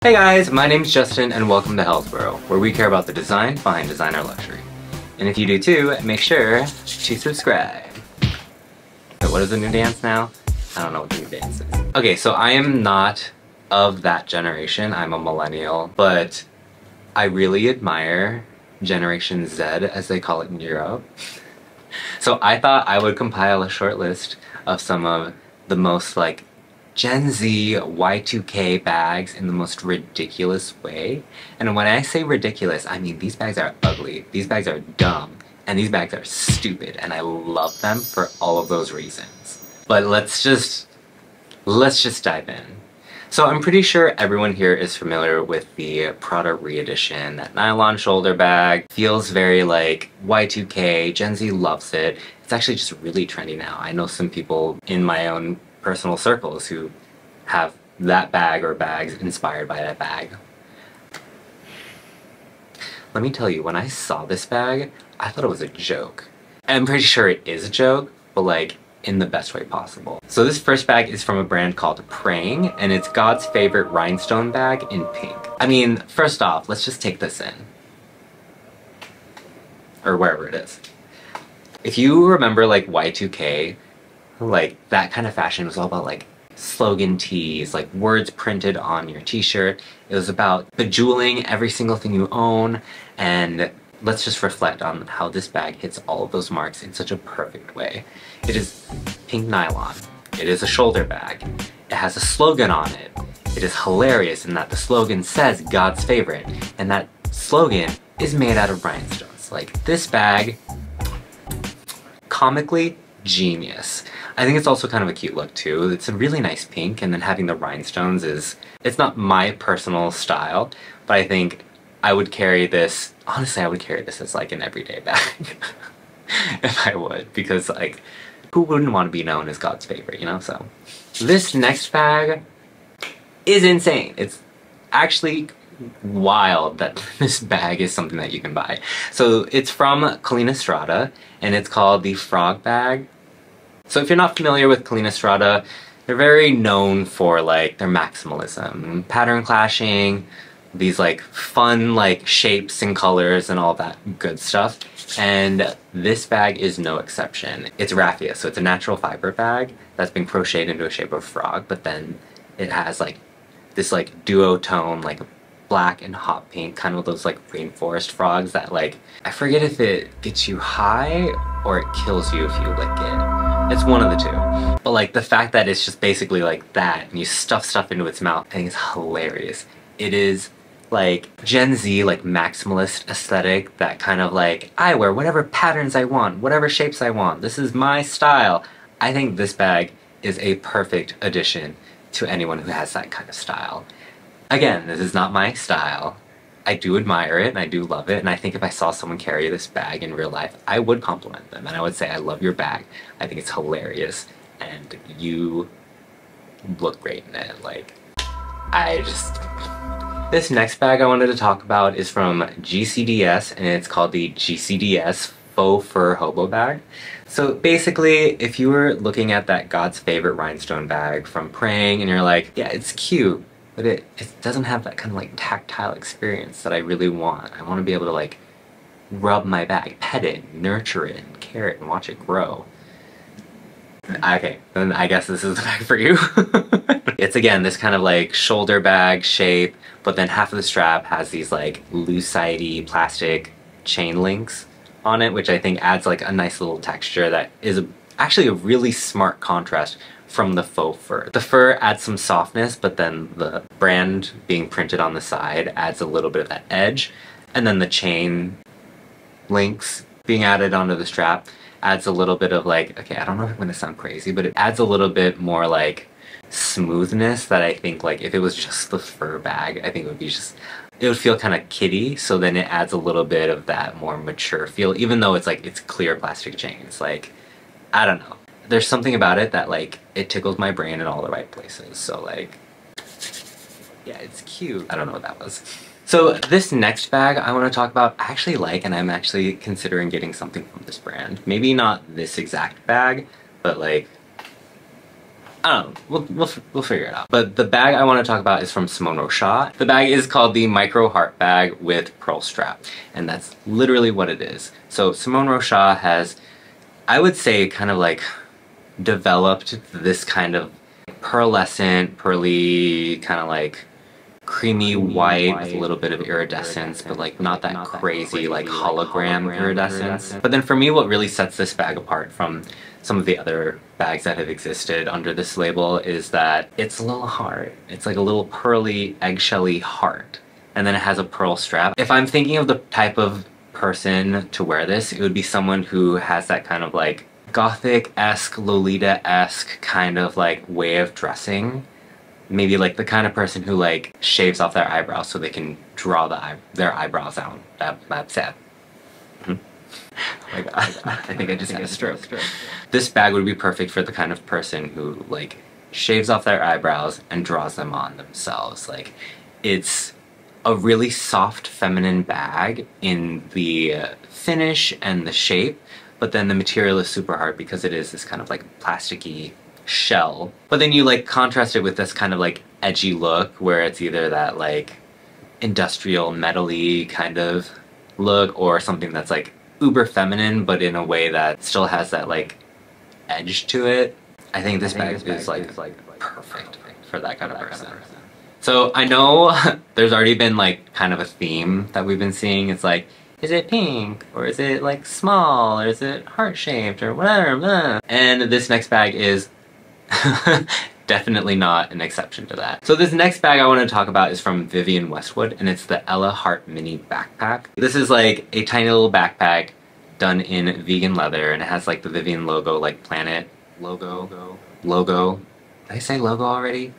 Hey guys, my name's Justin and welcome to Healthboro, where we care about the design behind designer luxury. And if you do too, make sure to subscribe. So what is the new dance now? I don't know what the new dance is. Okay, so I am not of that generation, I'm a millennial, but I really admire Generation Z, as they call it in Europe. So I thought I would compile a short list of some of the most like Gen Z Y2K bags in the most ridiculous way. And when I say ridiculous, I mean these bags are ugly, these bags are dumb, and these bags are stupid, and I love them for all of those reasons. But let's just dive in. So I'm pretty sure everyone here is familiar with the Prada re-edition. That nylon shoulder bag feels very like Y2K, Gen Z loves it. It's actually just really trendy now. I know some people in my own personal circles who have that bag or bags inspired by that bag. Let me tell you, when I saw this bag, I thought it was a joke. I'm pretty sure it is a joke, but like in the best way possible. So this first bag is from a brand called Prayingg, and it's God's favorite rhinestone bag in pink. I mean, first off, let's just take this in. Or wherever it is. If you remember like Y2K, like that kind of fashion was all about like slogan tees, like words printed on your t-shirt. It was about bejeweling every single thing you own, and let's just reflect on how this bag hits all of those marks in such a perfect way. It is pink nylon. It is a shoulder bag. It has a slogan on it. It is hilarious in that the slogan says God's favorite, and that slogan is made out of rhinestones. Like this bag, comically genius. I think it's also kind of a cute look too. It's a really nice pink, and then having the rhinestones it's not my personal style, but I think I would carry this, honestly I would carry this as like an everyday bag. If I would, because like, who wouldn't want to be known as God's favorite, you know? So this next bag is insane. It's actually wild that this bag is something that you can buy. So it's from Collina Strada, and it's called the Frog bag. So if you're not familiar with Collina Strada, they're very known for like their maximalism, pattern clashing, these like fun like shapes and colors and all that good stuff. And this bag is no exception. It's raffia, so it's a natural fiber bag that's been crocheted into a shape of a frog, but then it has like this like duotone, like black and hot pink, kind of those like rainforest frogs that like, I forget if it gets you high or it kills you if you lick it. It's one of the two. But like the fact that it's just basically like that and you stuff stuff into its mouth, I think is hilarious. It is like Gen Z, like maximalist aesthetic, that kind of like, I wear whatever patterns I want, whatever shapes I want, this is my style. I think this bag is a perfect addition to anyone who has that kind of style. Again, this is not my style. I do admire it and I do love it, and I think if I saw someone carry this bag in real life, I would compliment them and I would say, I love your bag. I think it's hilarious and you look great in it. Like, This next bag I wanted to talk about is from GCDS, and it's called the GCDS Faux Fur Hobo bag. So basically, if you were looking at that God's favorite rhinestone bag from Prayingg and you're like, yeah, it's cute, but it doesn't have that kind of like tactile experience that I really want. I want to be able to like rub my bag, pet it, nurture it, and care it, and watch it grow. Okay, then I guess this is the bag for you. It's again this kind of like shoulder bag shape, but then half of the strap has these like loose-sidey plastic chain links on it, which I think adds like a nice little texture that is actually a really smart contrast from the faux fur. The fur adds some softness, but then the brand being printed on the side adds a little bit of that edge, and then the chain links being added onto the strap adds a little bit of like, okay, I don't know if I'm gonna sound crazy, but it adds a little bit more like smoothness that I think like if it was just the fur bag, I think it would be just, it would feel kind of kiddie, so then it adds a little bit of that more mature feel, even though it's like, it's clear plastic chains. Like, I don't know. There's something about it that like, it tickles my brain in all the right places, so like, yeah, it's cute. I don't know what that was. So this next bag I want to talk about, I actually like, and I'm actually considering getting something from this brand. Maybe not this exact bag, but like, I don't know, we'll figure it out. But the bag I want to talk about is from Simone Rocha. The bag is called the Micro Heart Bag with Pearl Strap, and that's literally what it is. So Simone Rocha has, I would say, kind of like developed this kind of pearlescent, pearly, kind of like creamy white with a little bit of iridescence, but like not that crazy like hologram iridescence. But then for me, what really sets this bag apart from some of the other bags that have existed under this label is that it's a little heart. It's like a little pearly, eggshelly heart. And then it has a pearl strap. If I'm thinking of the type of person to wear this, it would be someone who has that kind of like gothic-esque, Lolita-esque kind of like way of dressing. Maybe like the kind of person who like shaves off their eyebrows so they can draw their eyebrows out. That's it. Oh my god, I think I just had a stroke. This bag would be perfect for the kind of person who like shaves off their eyebrows and draws them on themselves. Like, it's a really soft feminine bag in the finish and the shape, but then the material is super hard because it is this kind of like plasticky shell. But then you like contrast it with this kind of like edgy look where it's either that like industrial metal-y kind of look or something that's like uber feminine but in a way that still has that like edge to it. I think this bag is like perfect for that kind of person. So I know there's already been like kind of a theme that we've been seeing. It's like, is it pink or is it like small or is it heart-shaped or whatever? And this next bag is definitely not an exception to that. So this next bag I want to talk about is from Vivienne Westwood, and it's the Ella Heart Mini Backpack. This is like a tiny little backpack done in vegan leather, and it has like the Vivienne logo, like planet logo. Did I say logo already? It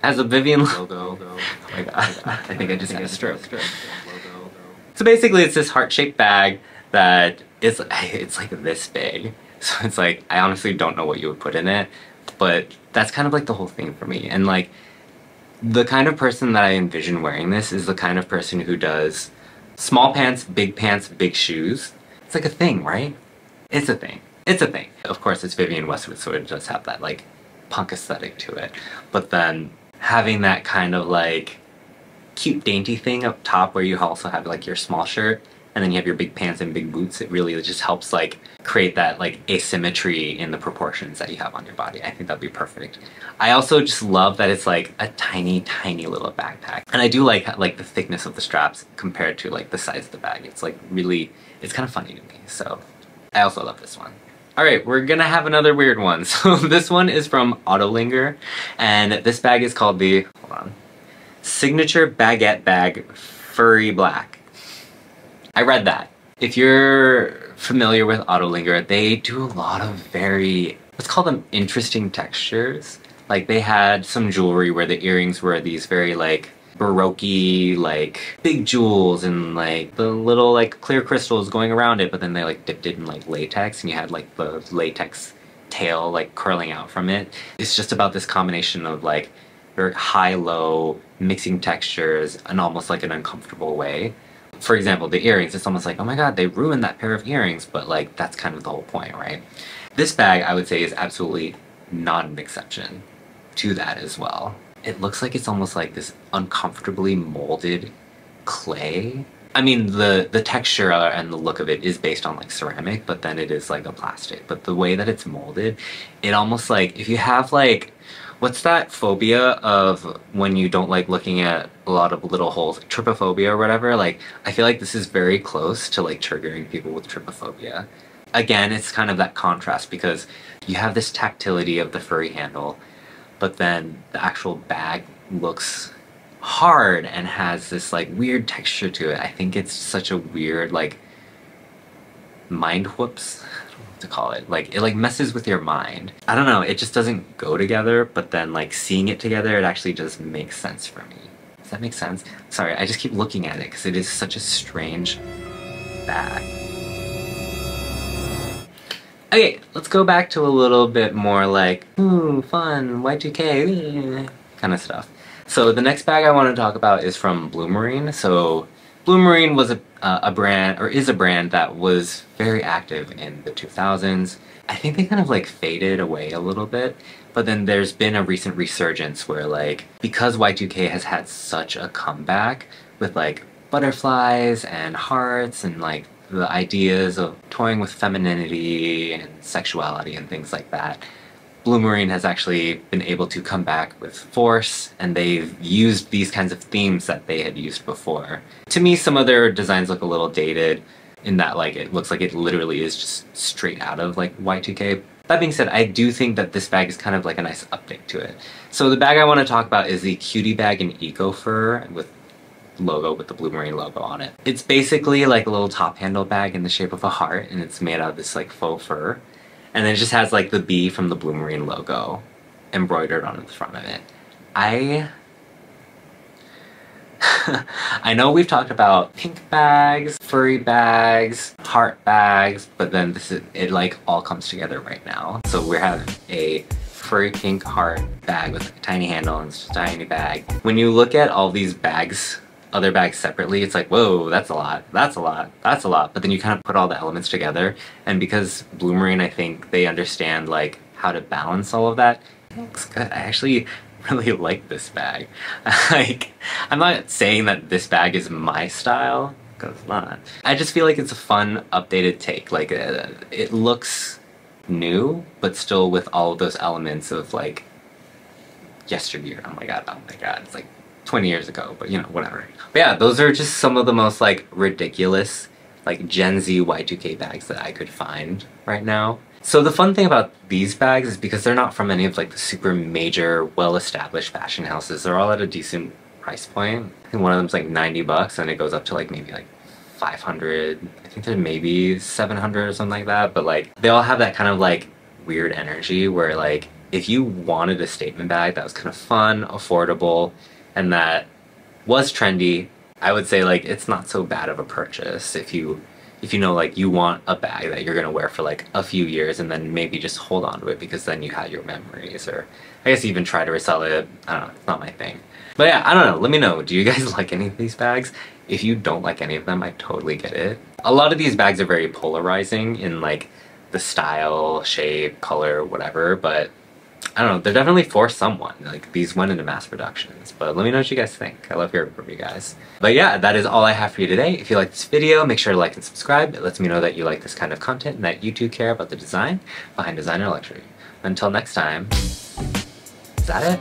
has a Vivienne logo. Oh my god, I think I just had a stroke. So basically it's this heart-shaped bag that it's like this big. So it's like, I honestly don't know what you would put in it, but that's kind of like the whole thing for me. And like, the kind of person that I envision wearing this is the kind of person who does small pants, big shoes. It's like a thing, right? It's a thing. It's a thing. Of course, it's Vivienne Westwood, so it does have that like punk aesthetic to it. But then having that kind of like cute dainty thing up top where you also have like your small shirt and then you have your big pants and big boots, it really just helps like create that like asymmetry in the proportions that you have on your body. I think that'd be perfect. I also just love that it's like a tiny little backpack. And I do like the thickness of the straps compared to like the size of the bag. It's like really, it's kind of funny to me. So I also love this one. Alright, we're gonna have another weird one. So this one is from Ottolinger, and this bag is called the, hold on, Signature Baguette Bag Furry Black. I read that. If you're familiar with Ottolinger, they do a lot of very, let's call them interesting textures. Like they had some jewelry where the earrings were these very like baroque-y, like big jewels and like the little like clear crystals going around it, but then they like dipped it in like latex and you had like the latex tail like curling out from it. It's just about this combination of like very high-low mixing textures and almost like an uncomfortable way. For example, the earrings, it's almost like, oh my god, they ruined that pair of earrings, but like that's kind of the whole point, right? This bag, I would say, is absolutely not an exception to that as well. It looks like it's almost like this uncomfortably molded clay. I mean, the texture and the look of it is based on like ceramic, but then it is like a plastic. But the way that it's molded, it almost like, if you have like, what's that phobia of when you don't like looking at a lot of little holes, trypophobia or whatever? Like, I feel like this is very close to like triggering people with trypophobia. Again, it's kind of that contrast because you have this tactility of the furry handle, but then the actual bag looks hard and has this like weird texture to it. I think it's such a weird like mind whoops. To call it, like it like messes with your mind. I don't know, it just doesn't go together, but then like seeing it together, it actually just makes sense for me. Does that make sense? Sorry, I just keep looking at it because it is such a strange bag. Okay, let's go back to a little bit more like, ooh, fun, Y2K kind of stuff. So the next bag I want to talk about is from Blumarine. So Blumarine was a brand, or is a brand, that was very active in the 2000s. I think they kind of like faded away a little bit, but then there's been a recent resurgence where like, because Y2K has had such a comeback with like butterflies and hearts and like the ideas of toying with femininity and sexuality and things like that, Blumarine has actually been able to come back with force, and they've used these kinds of themes that they had used before. To me, some of their designs look a little dated in that like it looks like it literally is just straight out of like Y2K. That being said, I do think that this bag is kind of like a nice update to it. So the bag I want to talk about is the Cutie bag in Eco Fur with logo, with the Blumarine logo on it. It's basically like a little top handle bag in the shape of a heart, and it's made out of this like faux fur. And then it just has like the bee from the Blumarine logo embroidered on the front of it. I know we've talked about pink bags, furry bags, heart bags, but then it like all comes together right now. So we're having a furry pink heart bag with a tiny handle and it's just a tiny bag. When you look at all these bags, other bags separately, it's like, whoa, that's a lot, that's a lot, that's a lot. But then you kind of put all the elements together, and because Blumarine, I think they understand like how to balance all of that, it looks good. I actually really like this bag. Like, I'm not saying that this bag is my style, because it's not. I just feel like it's a fun, updated take. Like, it looks new, but still with all of those elements of like yesteryear. Oh my god, it's like 20 years ago, but you know, whatever. But yeah, those are just some of the most like ridiculous like Gen Z Y2K bags that I could find right now. So the fun thing about these bags is because they're not from any of like the super major, well-established fashion houses, they're all at a decent price point. I think one of them's like 90 bucks and it goes up to like maybe like 500. I think they're maybe 700 or something like that, but like they all have that kind of like weird energy where like if you wanted a statement bag that was kind of fun, affordable, and that was trendy, I would say like it's not so bad of a purchase if you know like you want a bag that you're gonna wear for like a few years and then maybe just hold on to it because then you had your memories, or I guess even try to resell it. I don't know, it's not my thing. But yeah, I don't know, let me know, do you guys like any of these bags? If you don't like any of them, I totally get it. A lot of these bags are very polarizing in like the style, shape, color, whatever, but I don't know, they're definitely for someone. Like, these went into mass productions, but let me know what you guys think. I love hearing from you guys. But yeah, that is all I have for you today. If you like this video, make sure to like and subscribe. It lets me know that you like this kind of content and that you too care about the design behind designer luxury. Until next time, is that it?